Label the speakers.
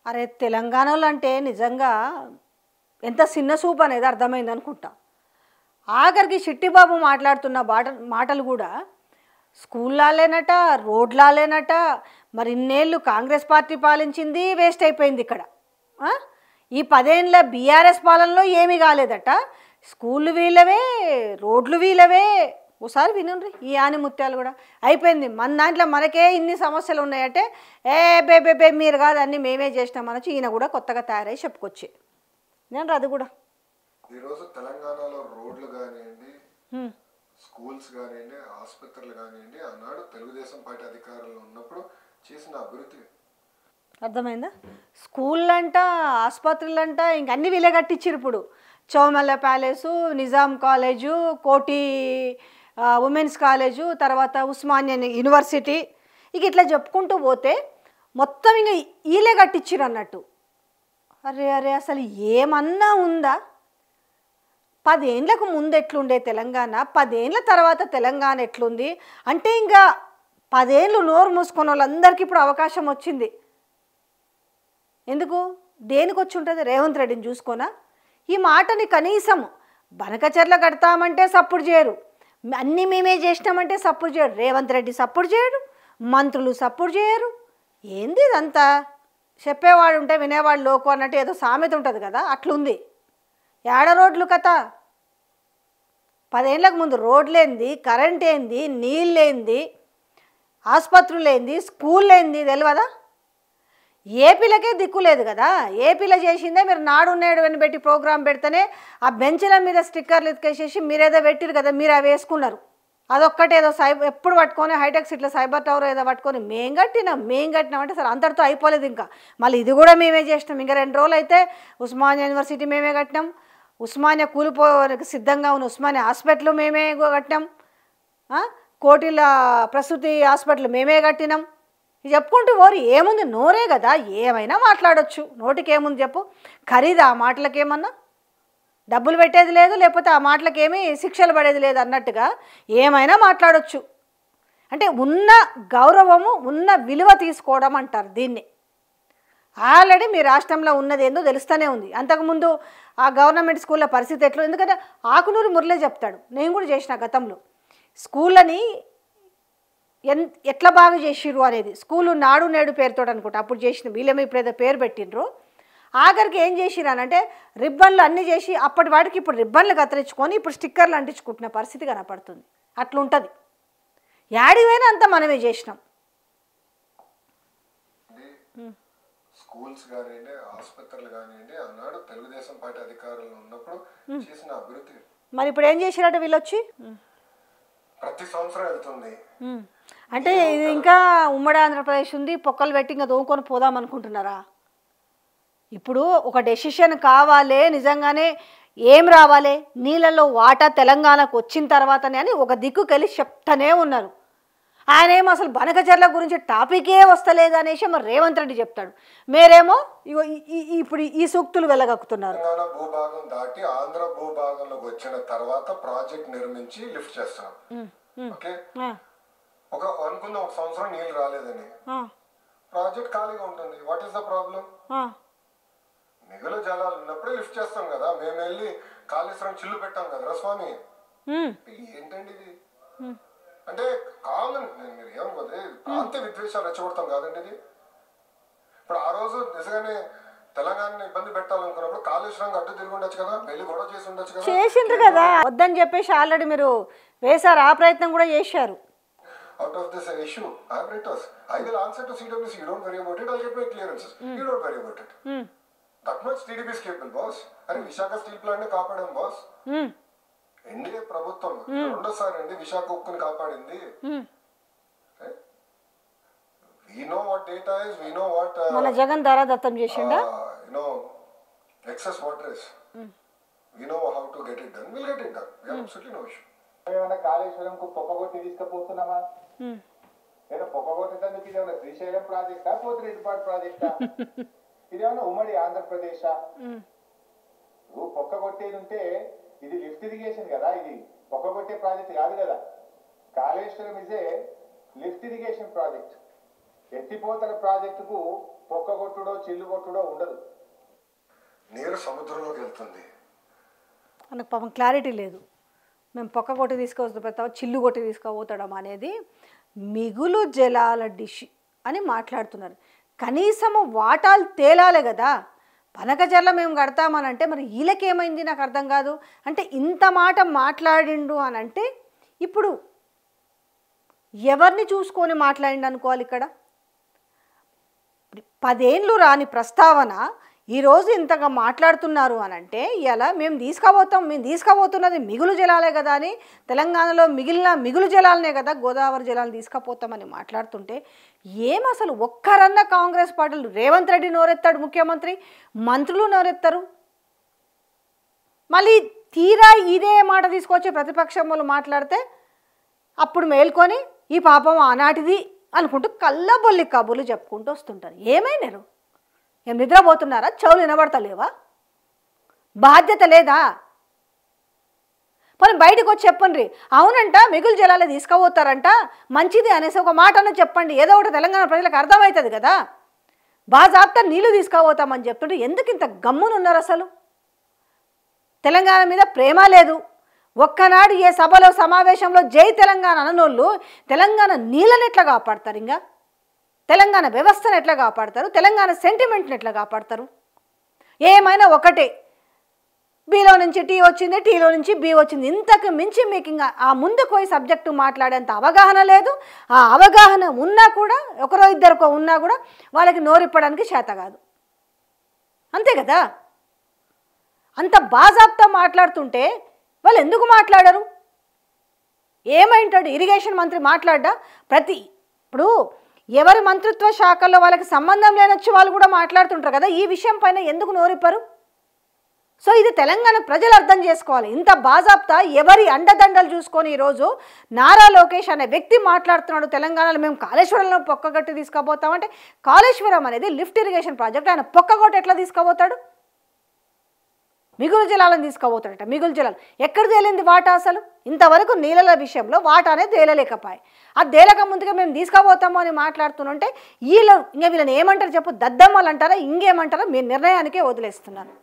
Speaker 1: అరే తెలంగాణలో అంటే నిజంగా ఎంత చిన్న చూపు అనేది అర్థమైంది అనుకుంటా. ఆఖరికి చిట్టిబాబు మాట్లాడుతున్న మాటలు కూడా స్కూల్లాలేనట, రోడ్లాలేనట. మరి ఇన్నేళ్ళు కాంగ్రెస్ పార్టీ పాలించింది వేస్ట్ అయిపోయింది ఇక్కడ. ఈ 10 ఏళ్ళ బీఆర్ఎస్ పాలనలో ఏమీ కాలేదట. స్కూళ్ళు వీళ్ళవే, రోడ్లు వీళ్ళవే. ఒకసారి వినండి ఈ ఆనిముత్యాలు కూడా అయిపోయింది. మన దాంట్లో మనకే ఇన్ని సమస్యలు ఉన్నాయంటే బే మీరు కాదు అన్నీ మేమే చేసినామనొచ్చి ఈయన కూడా కొత్తగా తయారై చెప్పుకొచ్చి నేను అది కూడా
Speaker 2: ఈరోజు తెలంగాణలో రోడ్లు కానివ్వండి, స్కూల్స్ కానివ్వండి, ఆసుపత్రులు కానివ్వండి, ఆనాడు తెలుగుదేశం పార్టీ అధికారంలో ఉన్నప్పుడు చేసిన అభివృద్ధి
Speaker 1: అర్థమైందా? స్కూళ్ళు అంట, ఆసుపత్రులు అంట, ఇంక అన్నీ వీళ్ళే కట్టించారు. ఇప్పుడు చౌమల్ల ప్యాలెసు, నిజాం కాలేజు, కోటి ఉమెన్స్ కాలేజు, తర్వాత ఉస్మానియా యూనివర్సిటీ, ఇక ఇట్లా చెప్పుకుంటూ పోతే మొత్తం ఇంక వీళ్ళే కట్టించారు అన్నట్టు. అరే అరే అసలు ఏమన్నా ఉందా? 10 ఏళ్ళకు ముందు ఎట్లుండే తెలంగాణ, 10 ఏళ్ళ తర్వాత తెలంగాణ ఎట్లుంది అంటే ఇంకా 10 ఏళ్ళు నోరు మూసుకున్న వాళ్ళందరికీ ఇప్పుడు అవకాశం వచ్చింది. ఎందుకు? దేనికి వచ్చి ఉంటుంది? రేవంత్ రెడ్డిని చూసుకోనా? ఈ మాటని కనీసం బనకచెర్ల కడతామంటే సపోర్ట్ చేయరు, అన్నీ మేమే చేసినామంటే సపోర్ట్ చేయరు, రేవంత్ రెడ్డి సపోర్ట్ చేయరు, మంత్రులు సపోర్ట్ చేయరు. ఏంది ఇదంతా? చెప్పేవాడు ఉంటే వినేవాడు లోకు అన్నట్టు ఏదో సామెత ఉంటుంది కదా, అట్లుంది. ఏడ రోడ్లు కథ? 10 ఏళ్ళకు ముందు రోడ్లేంది, కరెంట్ ఏంది, నీళ్ళేంది, ఆసుపత్రులు ఏంది, స్కూల్ ఏంది తెలియదా? ఏపీలకే దిక్కు లేదు కదా. ఏపీలో చేసిందే మీరు నాడు నేడు అని పెట్టి ప్రోగ్రాం పెడితేనే ఆ బెంచ్ల మీద స్టిక్కర్లు ఎత్తుకేసేసి మీరేదో పెట్టిరు కదా, మీరు అవి వేసుకున్నారు. అదొక్కటేదో ఎప్పుడు పట్టుకొని హైటెక్ సిటీలో సైబర్ టవర్ ఏదో పట్టుకొని మేం కట్టినాం అంటే సరే అంతటితో అయిపోలేదు. ఇంకా మళ్ళీ ఇది కూడా మేమే చేసినాం. ఇంకా 2 రోజులు అయితే ఉస్మానియా యూనివర్సిటీ మేమే కట్టినాం, ఉస్మానియా కూలిపోవడానికి సిద్ధంగా ఉన్న ఉస్మానియా హాస్పిటల్ మేమే కట్టినాం, కోటిల ప్రసూతి హాస్పిటల్ మేమే కట్టినాం. చెప్పుకుంటూ ఓరి ఏముంది? నోరే కదా, ఏమైనా మాట్లాడొచ్చు. నోటికి ఏముంది చెప్పు? ఖరీదా ఆ మాటలకేమన్నా? డబ్బులు పెట్టేది లేదు, లేకపోతే ఆ మాటలకేమీ శిక్షలు పడేది లేదు అన్నట్టుగా ఏమైనా మాట్లాడొచ్చు. అంటే ఉన్న గౌరవము, ఉన్న విలువ తీసుకోవడం అంటారు దీన్ని. ఆల్రెడీ మీ రాష్ట్రంలో ఉన్నది ఏందో తెలుస్తూనే ఉంది. అంతకుముందు ఆ గవర్నమెంట్ స్కూళ్ళ పరిస్థితి ఎట్లా? ఎందుకంటే ఆకునూరు మురళే చెప్తాడు, నేను కూడా చేసిన గతంలో స్కూళ్ళని ఎట్లా బాగా చేసిర్రు అనేది. స్కూలు నాడు నేడు పేరుతో అనుకుంటా అప్పుడు చేసిన, వీళ్ళేమో ఇప్పుడు ఏదో పేరు పెట్టిండ్రు. ఆఖరికి ఏం చేసిరానంటే రిబ్బన్లు అన్నీ చేసి అప్పటి వాటికి ఇప్పుడు రిబ్బన్లు కత్తిరించుకొని ఇప్పుడు స్టిక్కర్లు అంటించుకుంటున్న పరిస్థితి కనపడుతుంది. అట్లుంటుంది. యాడివైనా అంతా మనమే చేసినాం.
Speaker 2: స్కూల్స్ కానివ్వండి, ఆసుపత్రులు కానివ్వండి, ఆనాడు తెలుగుదేశం పార్టీ అధికారంలో ఉన్నప్పుడు చేసిన అభివృద్ధి.
Speaker 1: మరి ఇప్పుడు ఏం చేసిరట వీళ్ళు వచ్చి?
Speaker 2: ప్రతి సంవత్సరం వెళ్తుంది.
Speaker 1: అంటే ఇది ఇంకా ఉమ్మడి ఆంధ్రప్రదేశ్ ఉంది, పొక్కలు పెట్టి ఇంకా దోముకొని పోదాం అనుకుంటున్నారా? ఇప్పుడు ఒక డెసిషన్ కావాలి, నిజంగానే ఏం రావాలి, నీళ్ళల్లో వాటా తెలంగాణకు వచ్చిన తర్వాతనే అని ఒక దిక్కుకెళ్ళి చెప్తానే ఉన్నారు. ఆయన ఏమో అసలు బనకచెర్ల గురించి టాపికే వస్తలేదు అనేసి మరి రేవంత్ రెడ్డి చెప్తాడు. మీరేమో ఇప్పుడు ఈ సూక్తులు వెళ్ళగక్కుతున్నారు.
Speaker 2: తెలంగాణ భూభాగం దాటి ఆంధ్ర భూభాగంలోకి వచ్చిన తర్వాత ప్రాజెక్ట్ నిర్మించి లిఫ్ట్ చేస్తున్నాం. ఓకే, ఒక అనుకున్న ఒక సంవత్సరం నీళ్ళు రాలేదని ప్రాజెక్ట్ ఖాళీగా ఉంటుంది. What is the problem? మిగులు జలాలు ఉన్నప్పుడే లిఫ్ట్ చేస్తాం కదా. మేము వెళ్ళి కాళేశ్వరం చిల్లు పెట్టాం కదరా స్వామి. ఏంటండి ఇది? అంటే కామన్, మీరు ఏమనుకోతే ప్రాంతీయ విద్వేషాలు రెచ్చగొడతాం కాదండి ఇది. ఇప్పుడు ఆ రోజు నిజంగానే తెలంగాణ ఇబ్బంది పెట్టాలనుకున్నప్పుడు కాళేశ్వరం అడ్డు తిరిగి ఉండొచ్చు కదా, వెళ్ళి గొడవ చేసి ఉండొచ్చు కదా.
Speaker 1: చేసిండ్రు కదా, వద్దని చెప్పేసి ఆల్రెడీ మీరు వేశారు, ఆ ప్రయత్నం కూడా చేశారు.
Speaker 2: Out of this issue, I have written. I will answer to CWC. You don't worry about it. I'll get my clearances. You don't worry about it. That much TDP is capable, boss. అరే Visakha steel plant కాపాడాం boss. NDA ప్రభుత్వం రెండోసారి అండి విశాఖ ఉక్కుని కాపాడింది. We know what data is. We know what
Speaker 1: మన జగన్ ద్వారా దత్తం చేసిండా.
Speaker 2: You know excess water is. We know how to get it done. We'll get it done. We have absolutely no issue.
Speaker 3: ఏమైనా కాళేశ్వరంకు పొక్కగొట్టి తీసుకుపోతున్నామా? నేను పొక్కగొట్టేందుకు ఇదేమన్నా శ్రీశైలం ప్రాజెక్టా, పోతిరెడ్డిపాడు ప్రాజెక్టా? ఇదేమన్నా ఉమ్మడి ఆంధ్రప్రదేశా? నువ్వు పొక్కగొట్టేది ఉంటే ఇది లిఫ్ట్ ఇరిగేషన్ కదా, ఇది పొక్కగొట్టే ప్రాజెక్ట్ కాదు కదా. కాళేశ్వరం ఇదే లిఫ్ట్ ఇరిగేషన్ ప్రాజెక్ట్. ఎత్తిపోతల ప్రాజెక్టుకు పొక్క కొట్టుడో చిల్లు కొట్టుడో ఉండదు.
Speaker 2: నీరు సముద్రంలోకి వెళ్తుంది.
Speaker 1: మనకు పాపం క్లారిటీ లేదు. మేము పొక్క కొట్టి తీసుకుపోతాం, చిల్లు కొట్టి తీసుకుపోతాం అనేది మిగులు జలాల డిష్ అని మాట్లాడుతున్నారు. కనీసము వాటాలు తేలాలి కదా. పనకచర్ల మేము కడతామనంటే మరి వీళ్ళకేమైంది నాకు అర్థం కాదు. అంటే ఇంత మాట మాట్లాడిండు అని అంటే ఇప్పుడు ఎవరిని చూసుకొని మాట్లాడిండు అనుకోవాలి. ఇక్కడ 10 ఏళ్ళు రాని ప్రస్తావన ఈరోజు ఇంతగా మాట్లాడుతున్నారు అని అంటే ఇలా మేము తీసుకుపోతున్నది మిగులు జలాలే కదా అని, తెలంగాణలో మిగిలిన మిగులు జలాలనే కదా గోదావరి జలాలు తీసుకుపోతామని మాట్లాడుతుంటే అసలు ఒక్కరన్నా కాంగ్రెస్ పార్టీలు, రేవంత్ రెడ్డి నోరెత్తాడు ముఖ్యమంత్రి, మంత్రులు నోరెత్తారు. మళ్ళీ తీరా ఇదే మాట తీసుకొచ్చి ప్రతిపక్షం వాళ్ళు మాట్లాడితే అప్పుడు మేల్కొని ఈ పాపం ఆనాటిది అనుకుంటూ కళ్ళబొల్లి కబుర్లు చెప్పుకుంటూ వస్తుంటారు. ఏమైనారు? ఏం నిద్రపోతున్నారా? చెవులు వినబడతలేవా? బాధ్యత లేదా? పోనీ బయటకు వచ్చి చెప్పండి, అవునంట మిగులు జలాలు తీసుకుపోతారంట మంచిది అనేసి ఒక మాట అన్న చెప్పండి. ఏదో ఒకటి తెలంగాణ ప్రజలకు అర్థమవుతుంది కదా. బాజాబ్తా నీళ్లు తీసుకుపోతామని చెప్తుంటే ఎందుకు ఇంత గమ్మునున్నారు? అసలు తెలంగాణ మీద ప్రేమ లేదు. ఒక్కనాడు ఏ సభలో సమావేశంలో జై తెలంగాణ అననోళ్ళు తెలంగాణ నీళ్ళని ఎట్లా కాపాడతారు? ఇంకా తెలంగాణ వ్యవస్థను ఎట్లా కాపాడతారు? తెలంగాణ సెంటిమెంట్ని ఎట్లా కాపాడతారు? ఏమైనా ఒకటే, బీలో నుంచి టీ వచ్చింది, టీలో నుంచి బీ వచ్చింది. ఇంతకు మించి మీకు ఇంకా ఆ ముందుకు పోయి సబ్జెక్టు మాట్లాడేంత అవగాహన లేదు. ఆ అవగాహన ఉన్నా కూడా, ఒకరో ఇద్దరికో ఉన్నా కూడా వాళ్ళకి నోరిప్పడానికి చేత కాదు. అంతే కదా. అంత బాజాబ్తా మాట్లాడుతుంటే వాళ్ళు ఎందుకు మాట్లాడరు? ఏమైంటాడు? ఇరిగేషన్ మంత్రి మాట్లాడ్డా? ఇప్పుడు ఎవరి మంత్రిత్వ శాఖల్లో వాళ్ళకి సంబంధం లేనొచ్చి వాళ్ళు కూడా మాట్లాడుతుంటారు కదా. ఈ విషయం పైన ఎందుకు నోరిప్పరు? సో ఇది తెలంగాణ ప్రజలు అర్థం చేసుకోవాలి. ఇంత బాజాబ్తా ఎవరి అండదండలు చూసుకొని ఈరోజు నారా లోకేష్ అనే వ్యక్తి మాట్లాడుతున్నాడు. తెలంగాణలో మేము కాళేశ్వరంలో పొక్కగొట్టి తీసుకుపోతామంటే కాళేశ్వరం అనేది లిఫ్ట్ ఇరిగేషన్ ప్రాజెక్ట్, ఆయన పొక్కగొట్టి ఎట్లా తీసుకుపోతాడు? మిగులు జలాలను తీసుకుపోతాడట. మిగులు జలాలు ఎక్కడ తేలింది వాటా? అసలు ఇంతవరకు నీళ్ళల విషయంలో వాటానే తేలలేకపోయి. అది తేలక ముందుగా మేము తీసుకుపోతాము అని మాట్లాడుతుంటే వీళ్ళని ఏమంటారు చెప్పు? దద్దమ్మలు అంటారా? ఇంకేమంటారా? మీ నిర్ణయానికే వదిలేస్తున్నాను.